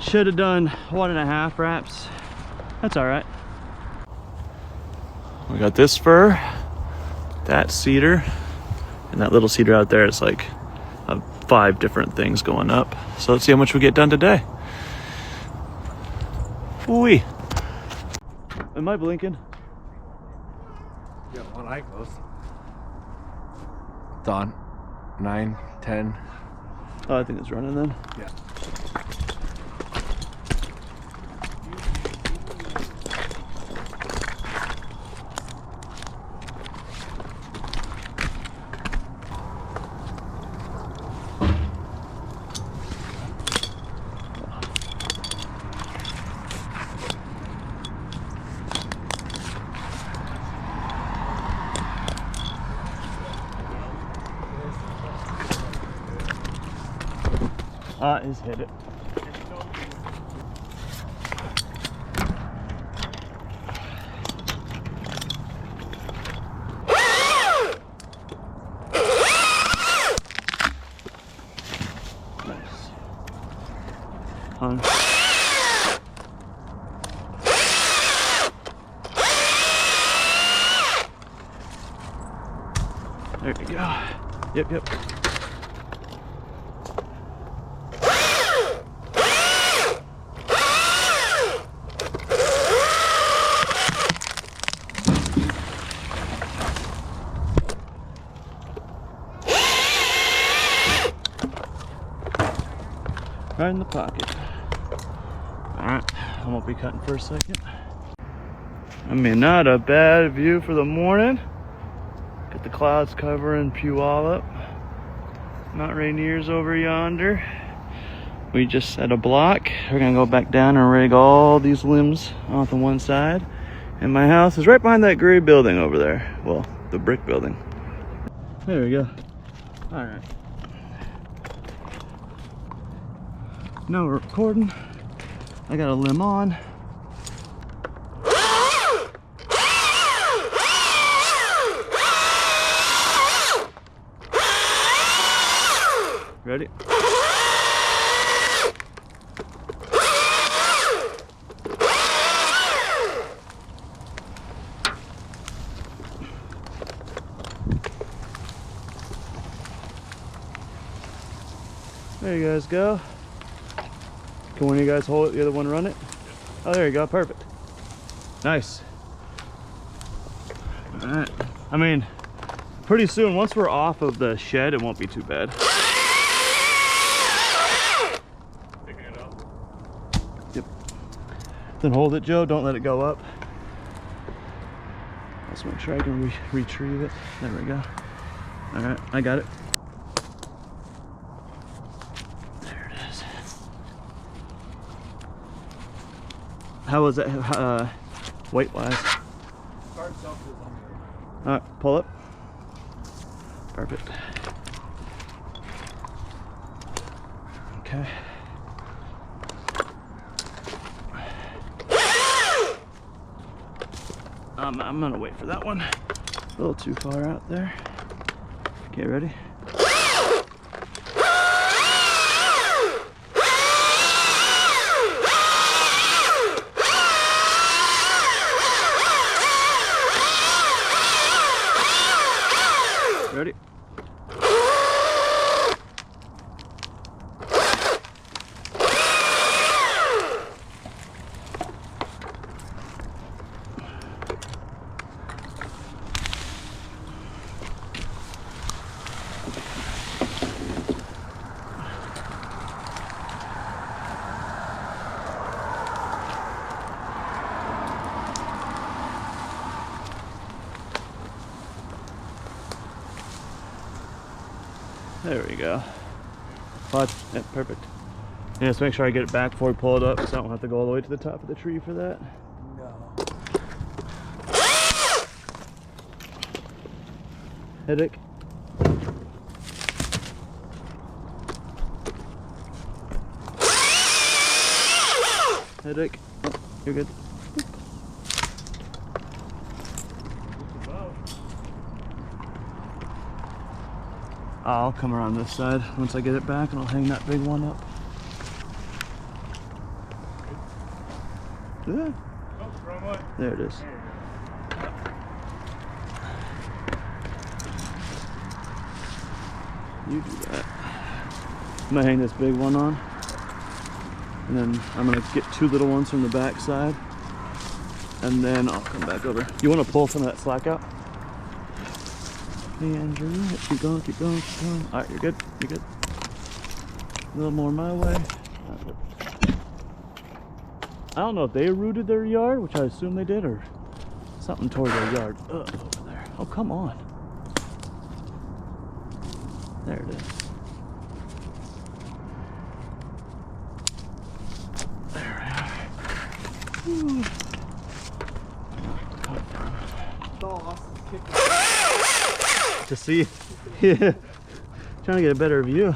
Should have done 1.5 wraps. That's all right. We got this fir, that cedar, and that little cedar out there is like 5 different things going up. So let's see how much we get done today. Ooh-wee. Am I blinking? Yeah, one eye closed. It's on. 9, 10. Oh, I think it's running then. Yeah. He's hit it. Nice. Hung. There we go. Yep. Right in the pocket. Alright, I won't be cutting for a second. I mean, not a bad view for the morning. Got the clouds covering Puyallup. Mount Rainier's over yonder. We just set a block. We're gonna go back down and rig all these limbs off the one side. And my house is right behind that gray building over there. Well, the brick building. There we go. Alright. Now we're recording. I got a limb on. Ready? There you guys go. Can one of you guys hold it, the other one run it? Oh, there you go, perfect. Nice. All right. I mean, pretty soon, once we're off of the shed, it won't be too bad. Picking it up. Yep. Then hold it, Joe, don't let it go up. Let's make sure I can retrieve it. There we go. All right, I got it. How was that weight wise? Alright, pull up. Perfect. Okay. I'm gonna wait for that one. A little too far out there. Okay, ready? Ready? There we go. Yeah, perfect. Yeah, just make sure I get it back before we pull it up, so I don't have to go all the way to the top of the tree for that. No. Headache. Headache. Oh, you're good. I'll come around this side once I get it back and I'll hang that big one up. Yeah. Oh, wrong way. There it is. You do that. I'm gonna hang this big one on, and then I'm gonna get 2 little ones from the back side, and then I'll come back over. You want to pull some of that slack out? Hey Andrew, keep going, keep going, keep going. All right, you're good, you're good. A little more my way. I don't know if they rooted their yard, which I assume they did, or something toward their yard. Over there. Oh, come on. There it is. There we are. Whew. To see, yeah, trying to get a better view.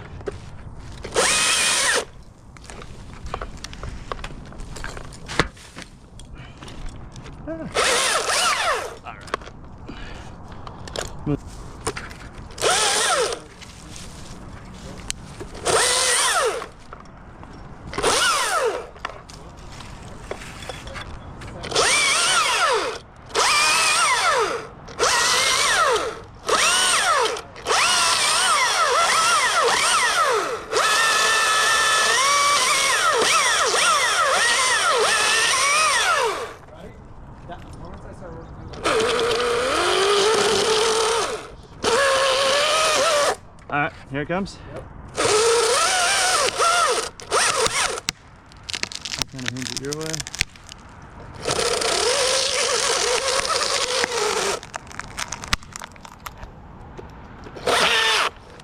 All right, here it comes. Yep. Kind of hinge it your way.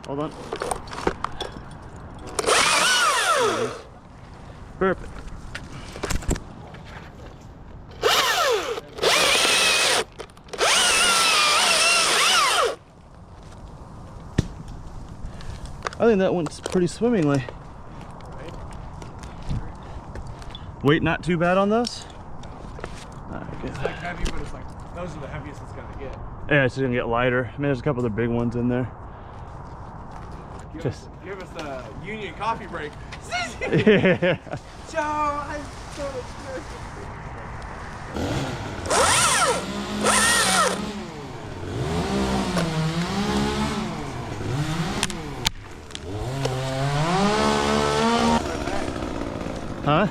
Hold on. There it is. Perfect. I think that went pretty swimmingly. Right. Weight not too bad on those? Alright, good. It's like heavy, but it's like, those are the heaviest it's gonna get. Yeah, it's just gonna get lighter. I mean, there's a couple of the big ones in there. Give Just us the union coffee break. yeah. Joe, I'm so excited. Huh?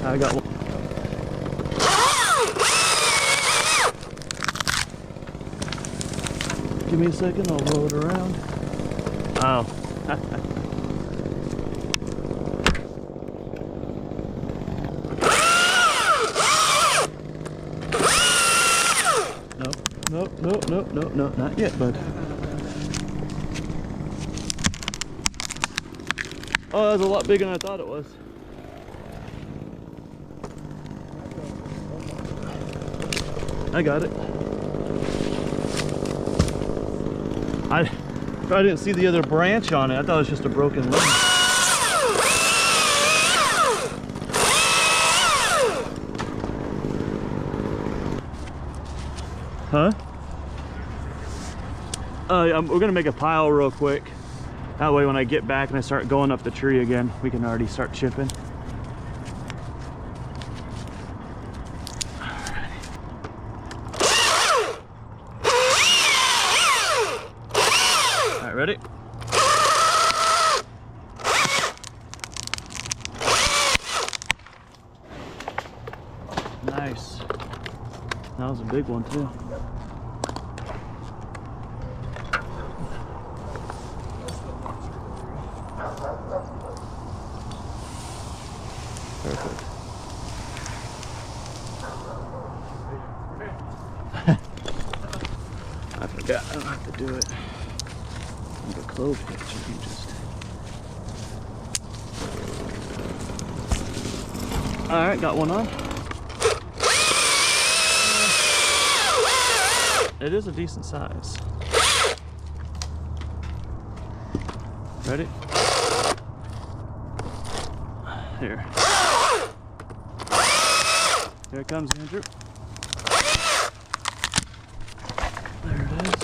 I got one. Give me a second, I'll roll it around. Oh. No, not yet, bud. Oh, that was a lot bigger than I thought it was. I got it. I didn't see the other branch on it. I thought it was just a broken limb. Huh? We're gonna make a pile real quick. That way when I get back and I start going up the tree again, we can already start chipping. All right, ready? Nice. That was a big one too. Perfect. I forgot, I don't have to do it. Like a clove hitch, you can just... Alright, got one on. It is a decent size. Ready? Here. Here it comes, Andrew. There it is.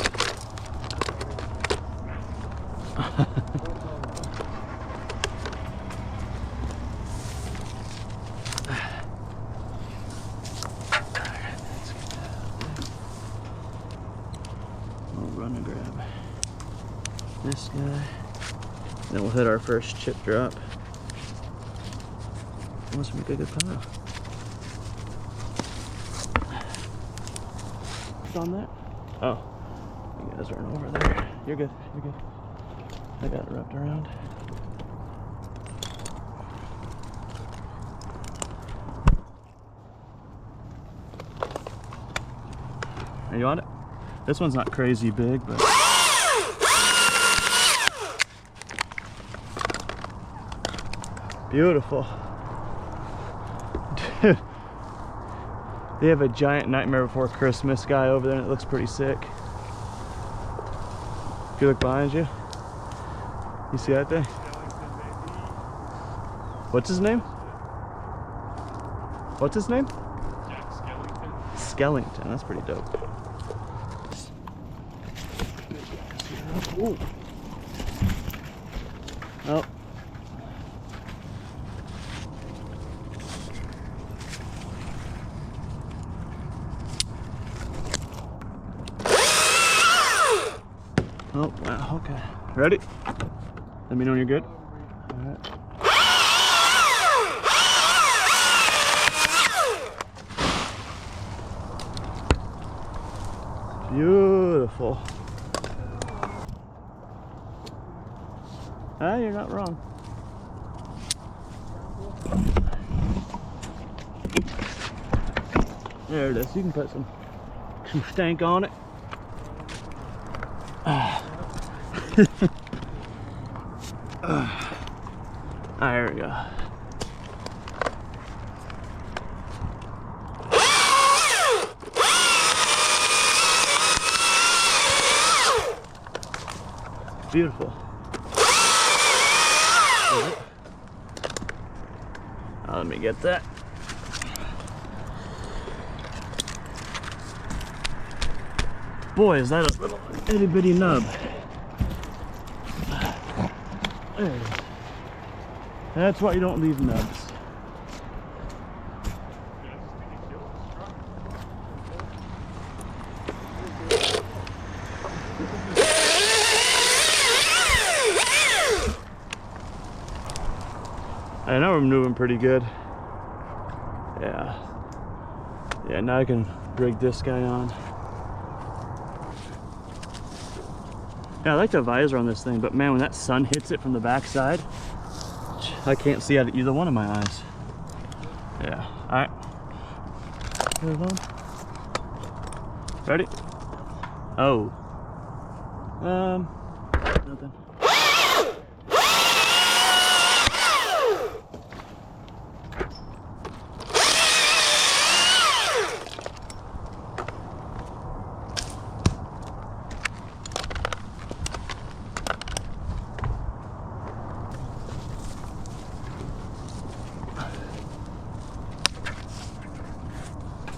This guy. Then we'll hit our first chip drop. Must make a good pile. What's on that? Oh, you guys aren't over there. You're good. You're good. I got it wrapped around. Are you on it? This one's not crazy big, but beautiful. Dude, they have a giant Nightmare Before Christmas guy over there and it looks pretty sick. If you look behind you, you see that thing? What's his name? What's his name? Jack Skellington. Skellington, that's pretty dope. Ooh. Oh. Oh, wow, okay. Ready? Let me know when you're good. All right. Beautiful. Ah, you're not wrong. There it is. You can put some stank on it. There we go. Beautiful. Let me get that. Boy, is that a little itty bitty nub. There it is. That's why you don't leave nubs. I know we're moving pretty good. Yeah. Yeah, now I can rig this guy on. Yeah, I like the visor on this thing, but man, when that sun hits it from the back side, I can't see out of either one of my eyes. Yeah. Alright. Put it on. Ready? Oh. Nothing.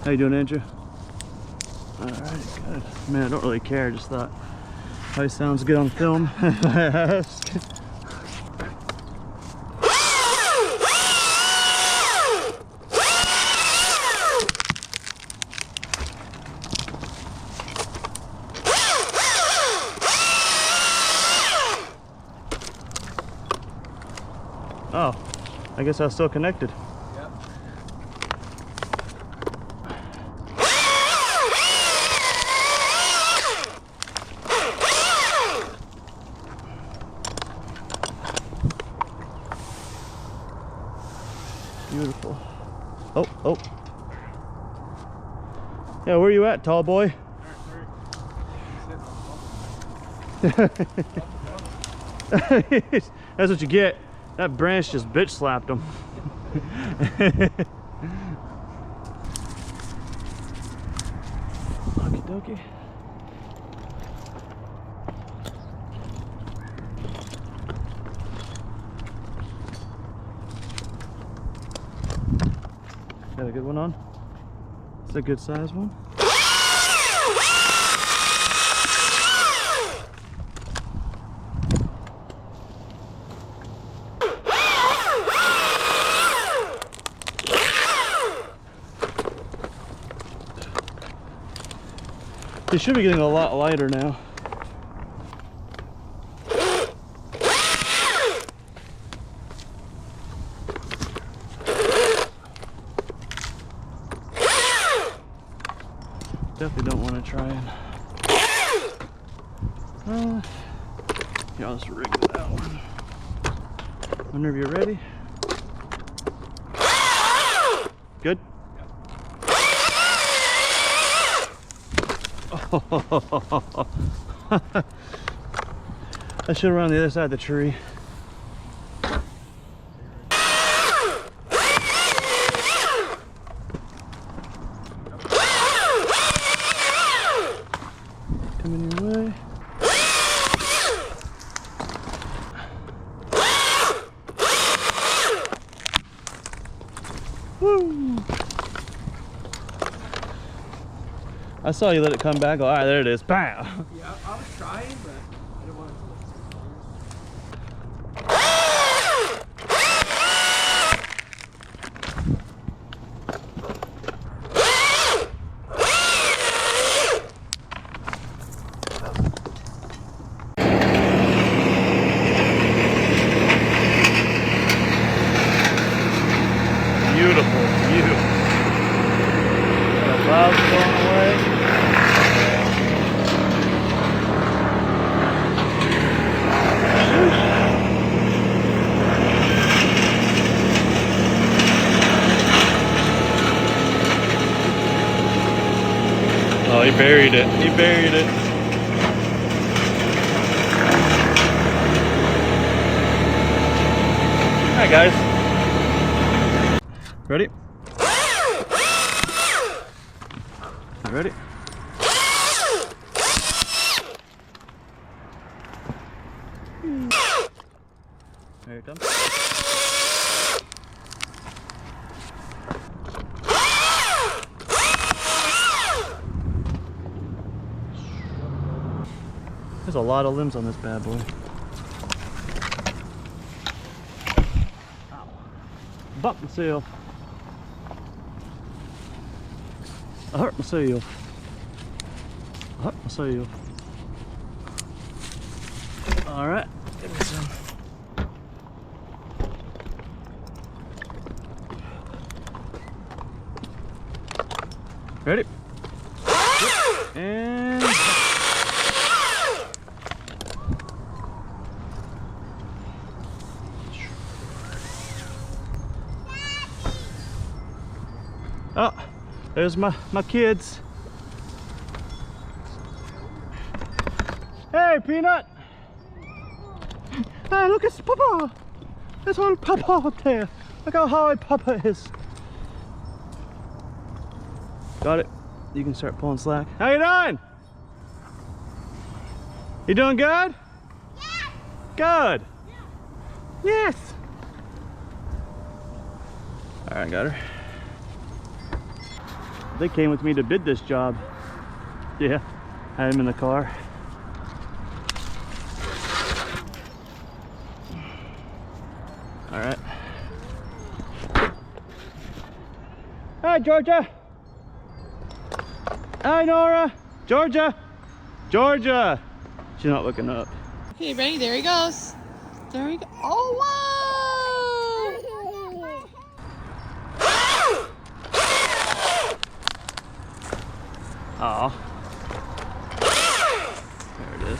How you doing, Andrew? All right, good. Man, I don't really care. Just thought probably sounds good on film. Oh, I guess I was still connected. Yep. Beautiful. Oh, oh. Yeah, where are you at, tall boy? That's what you get. That branch just bitch slapped him. Okie dokie. Got a good one on? It's a good size one. They should be getting a lot lighter now. Definitely don't want to try and. Yeah, I'll just rig with that one. Whenever you're ready. Good? Oh. I should have run on the other side of the tree. Coming your way. Woo! I saw you let it come back. All right, there it is. Bam! Yeah, I was trying, but I didn't want to. Beautiful view. The clouds going away. Oh, he buried it. He buried it. Hi, guys. Ready? You ready? Here it comes. There's a lot of limbs on this bad boy. Ow. Bumped myself. I hurt myself. I hurt myself. Alright, give me some. Ready? And oh, there's my kids. Hey, Peanut. Hey, look, it's Papa. There's one Papa up there. Look how high Papa is. Got it. You can start pulling slack. How you doing? You doing good? Yeah. Good. Yeah. Yes. All right, got her. They came with me to bid this job. Yeah, I had him in the car. All right. Hi, Georgia. Hi, Nora. Georgia. Georgia. She's not looking up. Okay, ready? There he goes. There he goes. Oh, wow. Oh. There it is.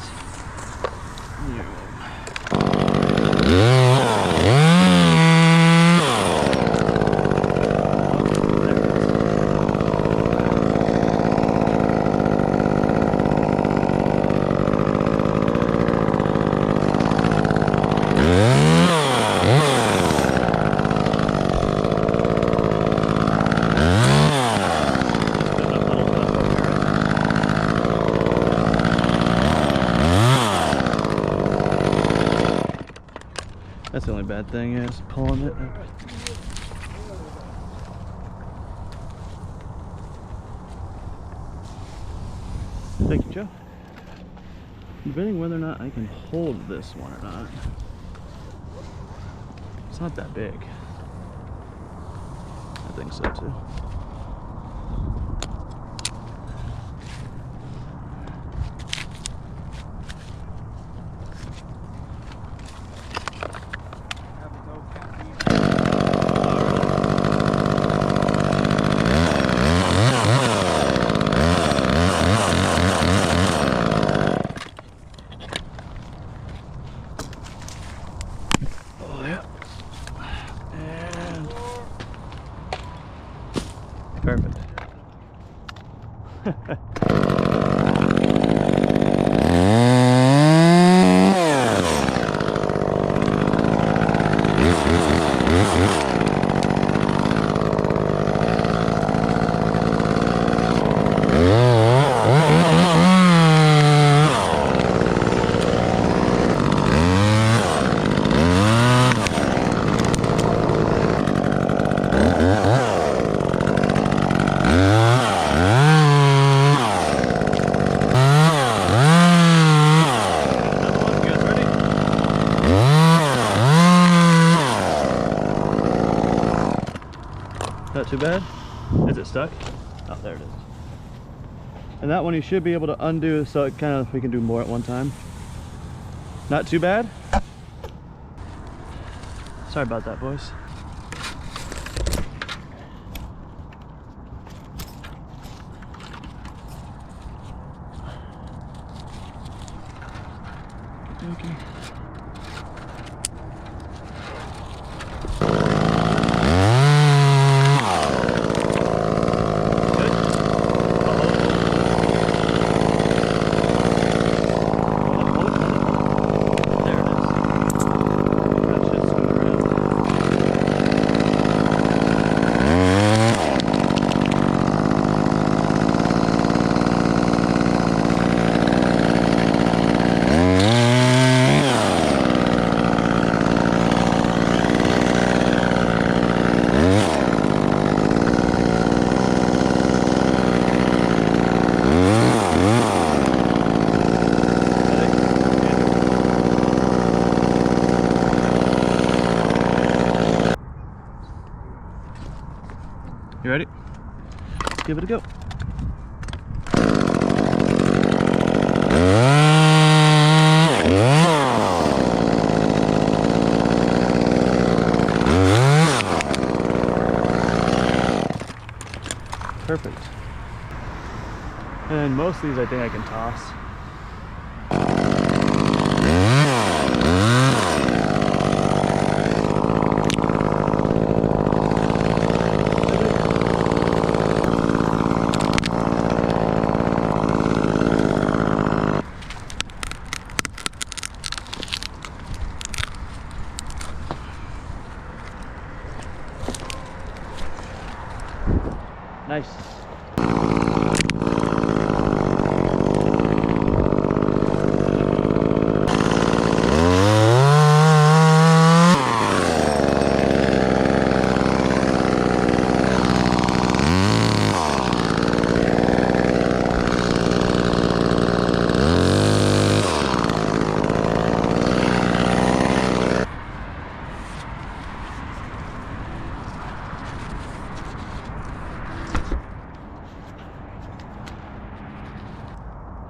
That's the only bad thing is pulling it. Thank you, Joe. I'm debating whether or not I can hold this one or not. It's not that big. I think so too. Perfect. Not too bad. Is it stuck? Oh, there it is. And that one you should be able to undo, so it kind of, we can do more at one time. Not too bad. Sorry about that, boys. Okay. You ready? Let's give it a go. Perfect. And most of these I think I can toss. Nice.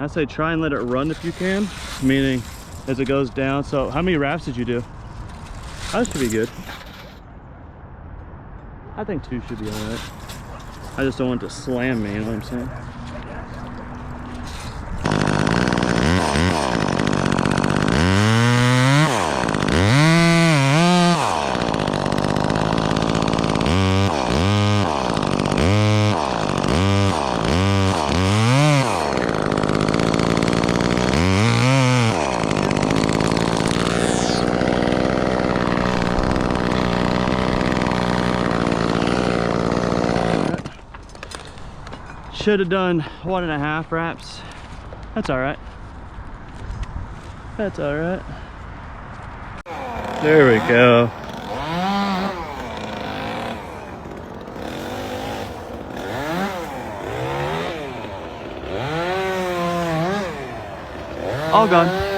I say try and let it run if you can, meaning as it goes down. So how many wraps did you do? That should be good. I think 2 should be all right. I just don't want it to slam me, you know what I'm saying? Should have done 1.5 wraps. That's all right. That's all right. There we go. All gone.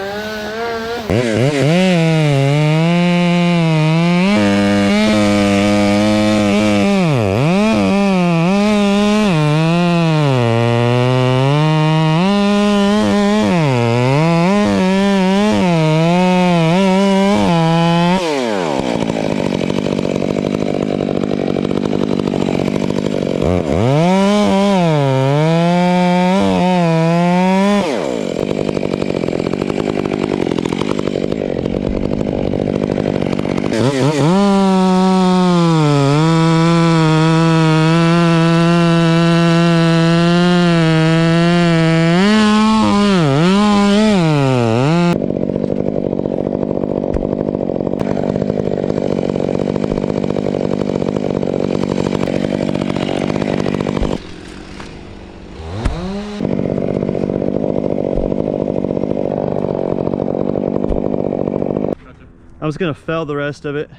was gonna fell the rest of it.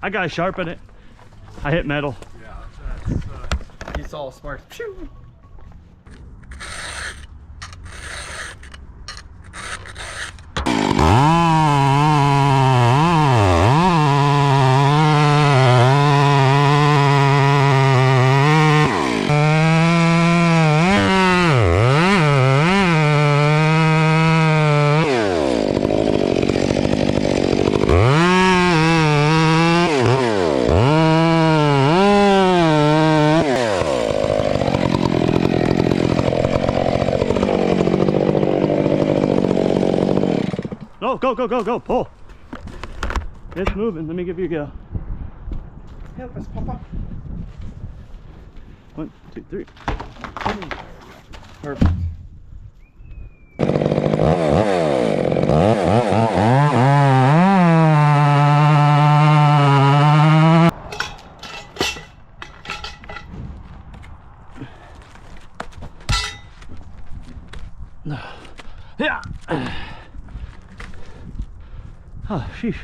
I gotta sharpen it. I hit metal. Yeah, that's you saw sparks. Phew. No, go, go, go, go, pull. It's moving. Let me give you a go. Help us, Papa. 1, 2, 3. Perfect. Yeah. Oh, sheesh.